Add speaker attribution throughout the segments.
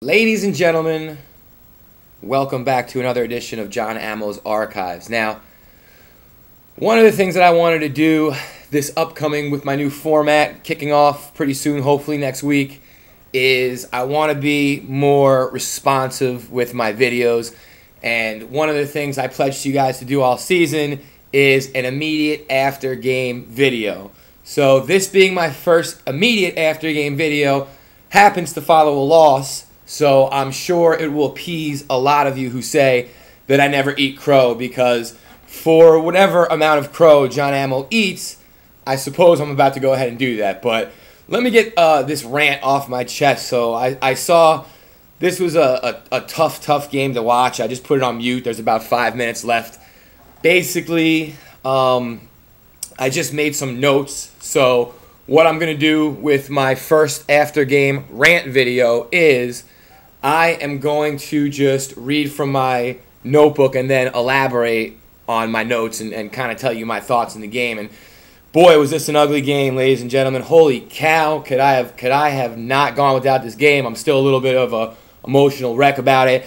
Speaker 1: Ladies and gentlemen, welcome back to another edition of Jon Amo's Archives. Now, one of the things that I wanted to do this upcoming with my new format, kicking off pretty soon, hopefully next week, is I want to be more responsive with my videos. And one of the things I pledged to you guys to do all season is an immediate after game video. So this being my first immediate after game video happens to follow a loss. So I'm sure it will appease a lot of you who say that I never eat crow, because for whatever amount of crow Jon Amo eats, I suppose I'm about to go ahead and do that. But let me get this rant off my chest. So I saw this was a tough game to watch. I just put it on mute. There's about 5 minutes left. Basically, I just made some notes. So what I'm going to do with my first after game rant video is I am going to just read from my notebook and then elaborate on my notes and kind of tell you my thoughts in the game. And boy, was this an ugly game, ladies and gentlemen. Holy cow, could I have not gone without this game? I'm still a little bit of a emotional wreck about it.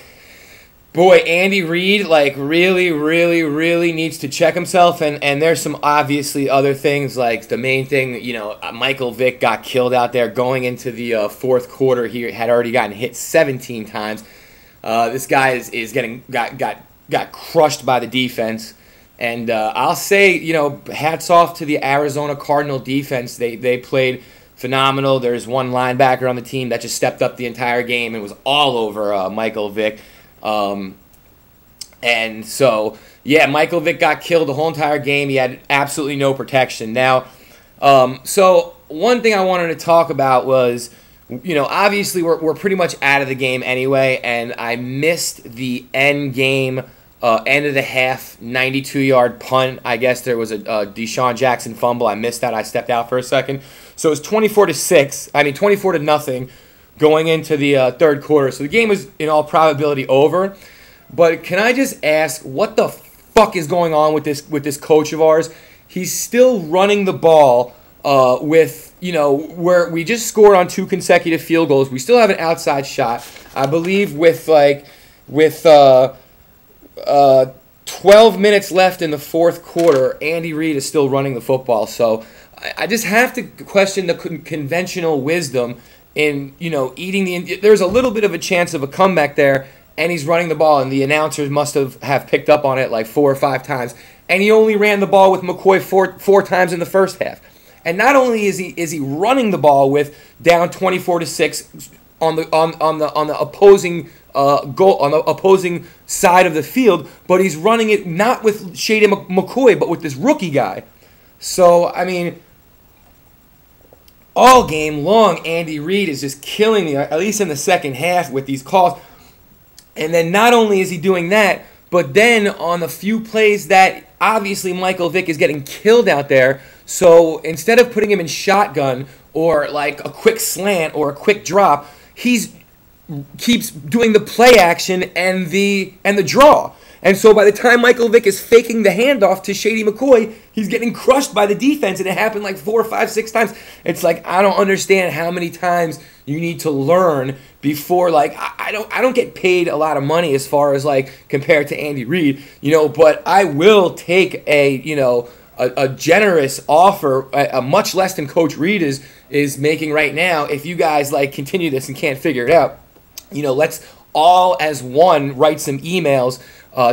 Speaker 1: Boy, Andy Reid, like, really needs to check himself, and there's some obviously other things, like the main thing, you know, Michael Vick got killed out there going into the fourth quarter. He had already gotten hit 17 times. This guy is got crushed by the defense, and I'll say, you know, hats off to the Arizona Cardinal defense. They played phenomenal. There's one linebacker on the team that just stepped up the entire game and was all over Michael Vick. And so, yeah, Michael Vick got killed the whole entire game. He had absolutely no protection. Now, so one thing I wanted to talk about was, you know, obviously we're pretty much out of the game anyway, and I missed the end game, end of the half, 92-yard punt. I guess there was a Deshaun Jackson fumble. I missed that. I stepped out for a second. So it was 24 to nothing going into the third quarter. So the game was, in all probability, over. But can I just ask, what the fuck is going on with this coach of ours? He's still running the ball with, you know, where we just scored on 2 consecutive field goals. We still have an outside shot. I believe with 12 minutes left in the fourth quarter, Andy Reid is still running the football. So I just have to question the conventional wisdom in, you know, there's a little bit of a chance of a comeback there, and he's running the ball, and the announcers must have picked up on it like 4 or 5 times, and he only ran the ball with McCoy four times in the first half. And not only is he running the ball with down 24-6 on the opposing goal, on the opposing side of the field, but he's running it not with Shady McCoy, but with this rookie guy. So I mean, all game long, Andy Reid is just killing me, at least in the second half, with these calls. And then not only is he doing that, but then on the few plays that obviously Michael Vick is getting killed out there, so instead of putting him in shotgun or like a quick slant or a quick drop, keeps doing the play action and the draw. And so by the time Michael Vick is faking the handoff to Shady McCoy, he's getting crushed by the defense, and it happened like 4, 5, 6 times. It's like, I don't understand how many times you need to learn before, like, I don't get paid a lot of money as far as, like, compared to Andy Reid, you know, but I will take a generous offer, much less than Coach Reid is making right now. If you guys, like, continue this and can't figure it out, you know, let's all as one write some emails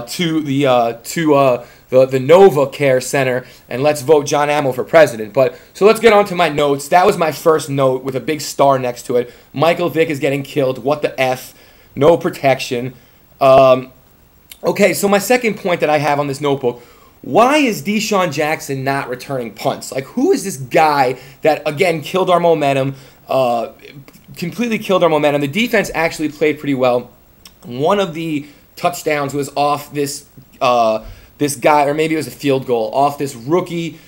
Speaker 1: to the Nova Care Center, and let's vote Jon Amo for president. But so let's get on to my notes. That was my first note with a big star next to it. Michael Vick is getting killed. What the F? No protection. Okay, so my second point that I have on this notebook: why is Deshaun Jackson not returning punts? Like, who is this guy that, again, killed our momentum, completely killed our momentum? The defense actually played pretty well. One of the touchdowns was off this guy, or maybe it was a field goal, off this rookie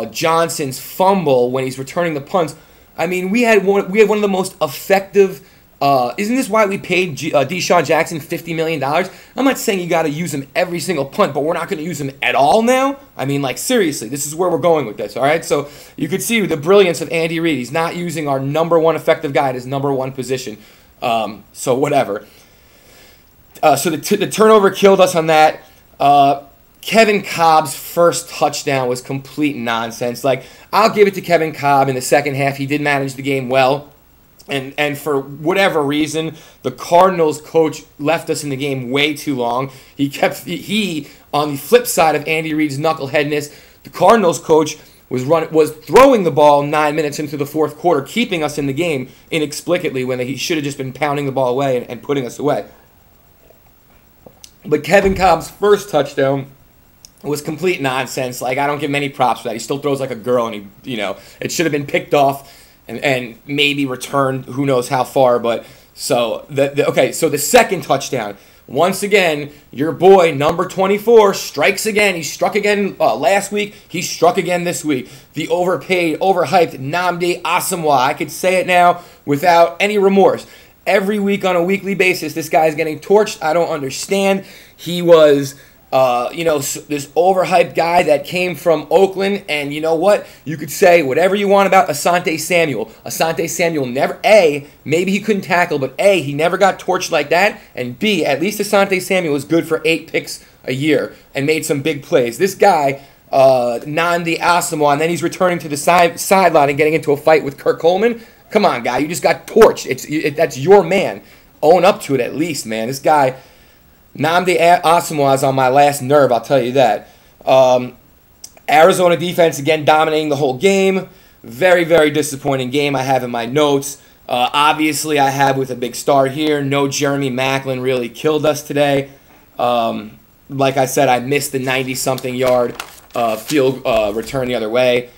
Speaker 1: Johnson's fumble when he's returning the punts. I mean, we had one of the most effective. Isn't this why we paid Deshaun Jackson $50 million? I'm not saying you got to use him every single punt, but we're not going to use him at all now? I mean, like, seriously, this is where we're going with this, all right? So you could see the brilliance of Andy Reid. He's not using our number one effective guy at his number one position. So whatever. So the turnover killed us on that. Kevin Cobb's first touchdown was complete nonsense. Like, I'll give it to Kevin Cobb in the second half. He did manage the game well. And for whatever reason, the Cardinals coach left us in the game way too long. He on the flip side of Andy Reid's knuckleheadness, the Cardinals coach was throwing the ball 9 minutes into the fourth quarter, keeping us in the game inexplicably when he should have just been pounding the ball away and putting us away. But Kevin Cobb's first touchdown was complete nonsense. Like, I don't give him any props for that. He still throws like a girl, and it should have been picked off and maybe returned who knows how far. But so so the second touchdown, once again, your boy number 24 strikes again. He struck again last week. He struck again this week. The overpaid, overhyped Nnamdi Asomugha. I could say it now without any remorse. Every week on a weekly basis, this guy's getting torched. I don't understand. He was this overhyped guy that came from Oakland, and you know what? You could say whatever you want about Asante Samuel. Asante Samuel never, A, maybe he couldn't tackle, but A, he never got torched like that, and B, at least Asante Samuel was good for 8 picks a year and made some big plays. This guy, Nnamdi Asomugha, and then he's returning to the sideline and getting into a fight with Kirk Coleman. Come on, guy, you just got torched. That's your man. Own up to it at least, man. This guy, Nnamdi Asomugha, is on my last nerve, I'll tell you that. Arizona defense, again, dominating the whole game. Very, very disappointing game I have in my notes. Obviously, I have with a big star here. No Jeremy Maclin really killed us today. Like I said, I missed the 90-something yard field return the other way.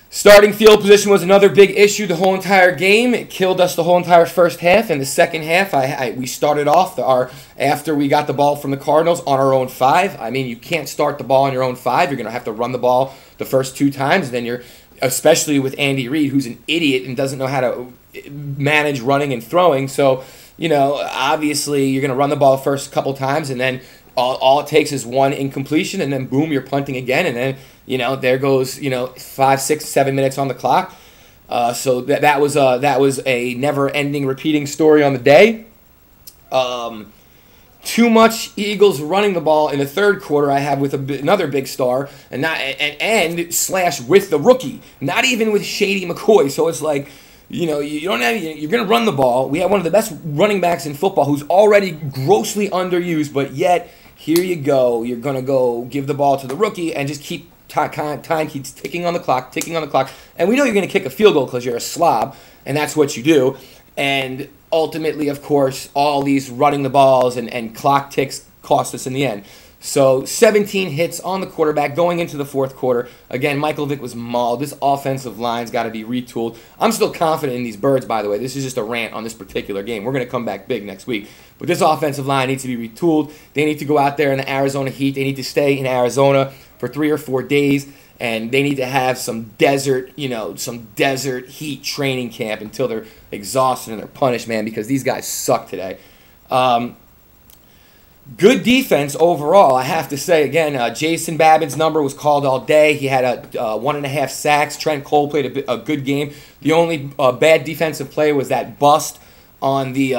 Speaker 1: Starting field position was another big issue the whole entire game. It killed us the whole entire first half. In the second half, we started off after we got the ball from the Cardinals on our own 5. I mean, you can't start the ball on your own 5. You're going to have to run the ball the first 2 times. Then especially with Andy Reid, who's an idiot and doesn't know how to manage running and throwing. So, obviously you're going to run the ball the first couple times, and then all it takes is one incompletion, and then boom, you're punting again, and then there goes 5, 6, 7 minutes on the clock. So that was a never-ending, repeating story on the day. Too much Eagles running the ball in the third quarter. I have with another big star, and slash with the rookie, not even with Shady McCoy. So it's like, you don't have, you're going to run the ball. We have one of the best running backs in football who's already grossly underused, but yet here you go. You're going to go give the ball to the rookie and just keep time keeps ticking on the clock, and we know you're going to kick a field goal because you're a slob, and that's what you do. And ultimately, of course, all these running the balls and clock ticks cost us in the end. So 17 hits on the quarterback going into the fourth quarter. Again, Michael Vick was mauled. This offensive line's got to be retooled. I'm still confident in these birds, by the way. This is just a rant on this particular game. We're going to come back big next week. But this offensive line needs to be retooled. They need to go out there in the Arizona heat. They need to stay in Arizona for 3 or 4 days, and they need to have some desert heat training camp until they're exhausted and they're punished, man, because these guys suck today. Good defense overall, I have to say. Again, Jason Babbitt's number was called all day. He had 1.5 sacks. Trent Cole played a good game. The only bad defensive play was that bust on the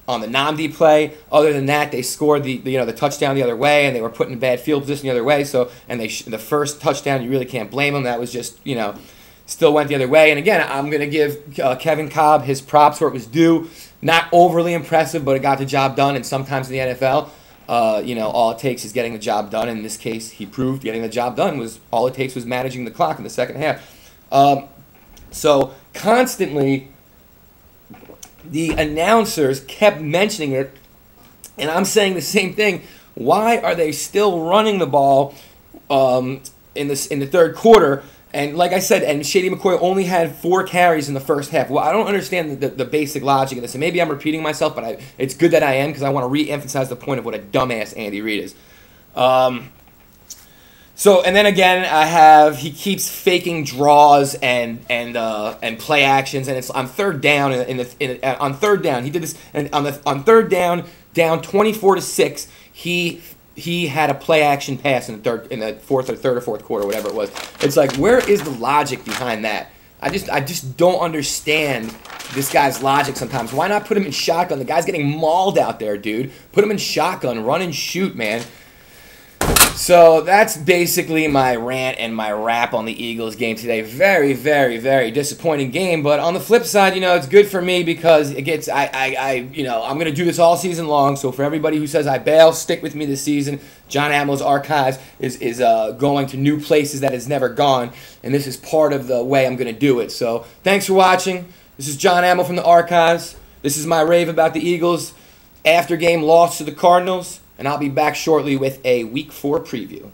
Speaker 1: Nnamdi play. Other than that, they scored the touchdown the other way, and they were put in a bad field position the other way. So, and the first touchdown, you really can't blame them. That was just still went the other way. And again, I'm gonna give Kevin Cobb his props where it was due. Not overly impressive, but it got the job done. And sometimes in the NFL, all it takes is getting the job done. In this case, he proved getting the job done was all it takes was managing the clock in the second half. So constantly, the announcers kept mentioning it, and I'm saying the same thing. Why are they still running the ball in the third quarter? And like I said, and Shady McCoy only had 4 carries in the first half. Well, I don't understand the basic logic of this, and maybe I'm repeating myself, but it's good that I am because I want to re-emphasize the point of what a dumbass Andy Reid is. So, and then again, he keeps faking draws and play actions, and it's on third down. On third down, he did this, and on third down, down 24-6, he had a play action pass in the third or fourth quarter, whatever it was. It's like, where is the logic behind that? I just don't understand this guy's logic sometimes. Why not put him in shotgun? The guy's getting mauled out there, dude. Put him in shotgun. Run and shoot, man. So that's basically my rant and my rap on the Eagles game today. Very, very, very disappointing game. But on the flip side, you know, it's good for me because it gets, you know, I'm going to do this all season long. So for everybody who says I bail, stick with me this season. Jon Amo's Archives is going to new places that it's never gone. And this is part of the way I'm going to do it. So thanks for watching. This is Jon Amo from the Archives. This is my rave about the Eagles after game loss to the Cardinals. And I'll be back shortly with a Week 4 preview.